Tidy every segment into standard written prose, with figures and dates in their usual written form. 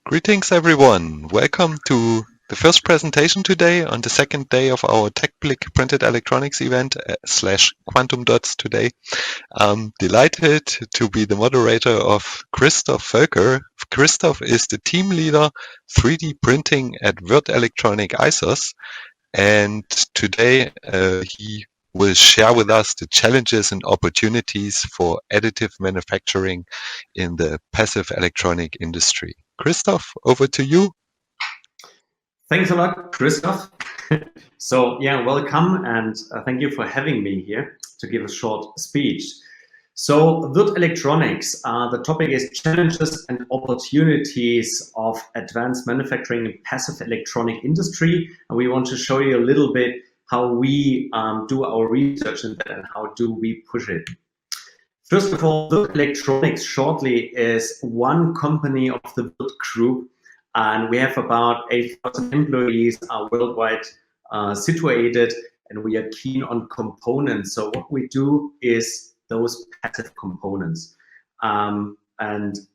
Greetings everyone. Welcome to the first presentation today on the second day of our TechBlick Printed Electronics event slash Quantum Dots today. I'm delighted to be the moderator of Christoph Voelcker. Christoph is the team leader 3D printing at Würth Elektronik Eisos, and today he will share with us the challenges and opportunities for additive manufacturing in the passive electronic industry. Christoph, over to you. Thanks a lot, Christoph. Welcome and thank you for having me here to give a short speech. So, Würth Electronics, the topic is challenges and opportunities of advanced manufacturing in passive electronic industry. And we want to show you a little bit how we do our research in that and how do we push it. First of all, Würth Electronics shortly is one company of the Würth Group, and we have about 8,000 employees worldwide situated, and we are keen on components. So what we do is those passive components. And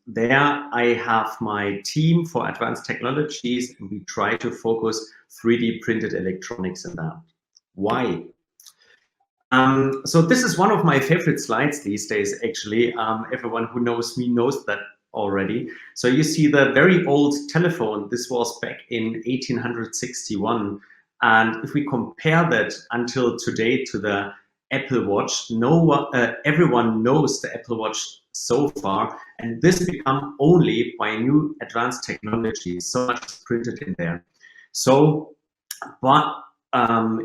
there I have my team for advanced technologies, and we try to focus 3D printed electronics in that. Why? So this is one of my favorite slides these days, actually. Everyone who knows me knows that already. So you see the very old telephone. This was back in 1861. And if we compare that until today to the Apple Watch, everyone knows the Apple Watch so far. And this become only by new advanced technologies. So much is printed in there. So, but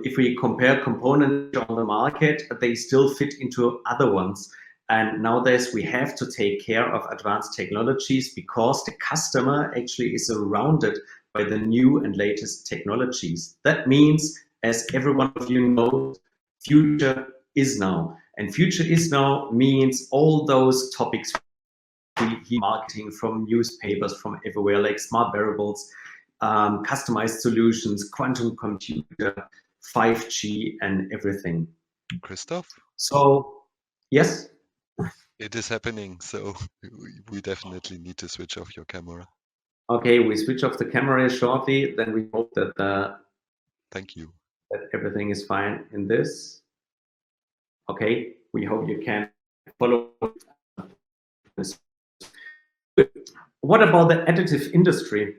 if we compare components on the market, they still fit into other ones. And nowadays we have to take care of advanced technologies because the customer actually is surrounded by the new and latest technologies. That means, as every one of you knows, future is now. And future is now means all those topics marketing from newspapers, from everywhere, like smart wearables, customized solutions, quantum computer, 5G, and everything. Christoph? So, yes? It is happening, so we definitely need to switch off your camera. Okay, we switch off the camera shortly, then we hope that thank you. That everything is fine in this. Okay, we hope you can follow this. What about the additive industry?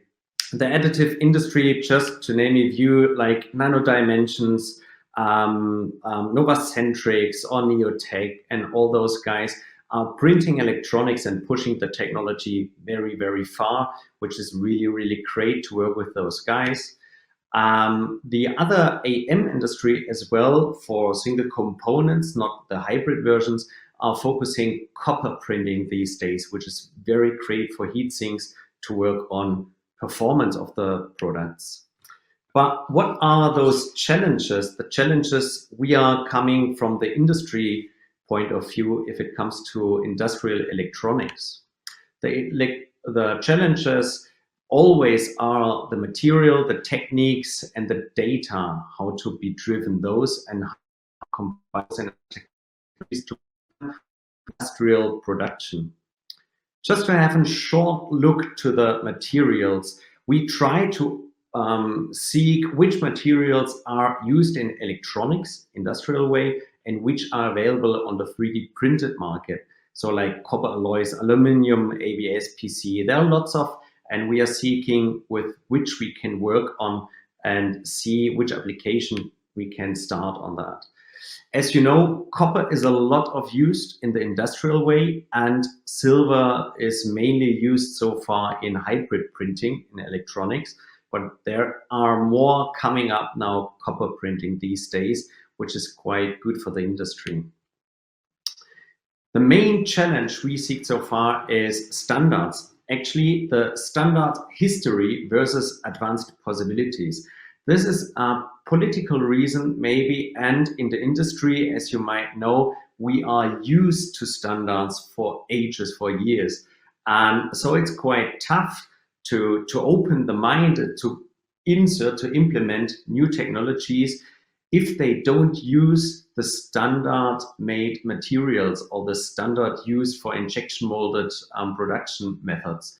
The additive industry, just to name a few, like Nano Dimensions, Novacentrics, or Neotech, and all those guys are printing electronics and pushing the technology very, very far, which is really, really great to work with those guys. The other AM industry as well, for single components, not the hybrid versions, are focusing copper printing these days, which is very great for heat sinks to work on performance of the products. But what are those challenges? The challenges we are coming from the industry point of view if it comes to industrial electronics. The challenges always are the material, the techniques, and the data, how to be driven those and how combine to industrial production. Just to have a short look to the materials, we try to seek which materials are used in electronics, industrial way, and which are available on the 3D printed market. So like copper alloys, aluminum, ABS, PC, there are lots of, and we are seeking with which we can work on and see which application we can start on that. As you know, copper is a lot of used in the industrial way, and silver is mainly used so far in hybrid printing in electronics, but there are more coming up now, copper printing these days, which is quite good for the industry. The main challenge we seek so far is standards. Actually, the standard history versus advanced possibilities. This is a political reason maybe, and in the industry, as you might know, we are used to standards for ages, for years. And so it's quite tough to open the mind, to insert, to implement new technologies if they don't use the standard made materials or the standard used for injection molded production methods.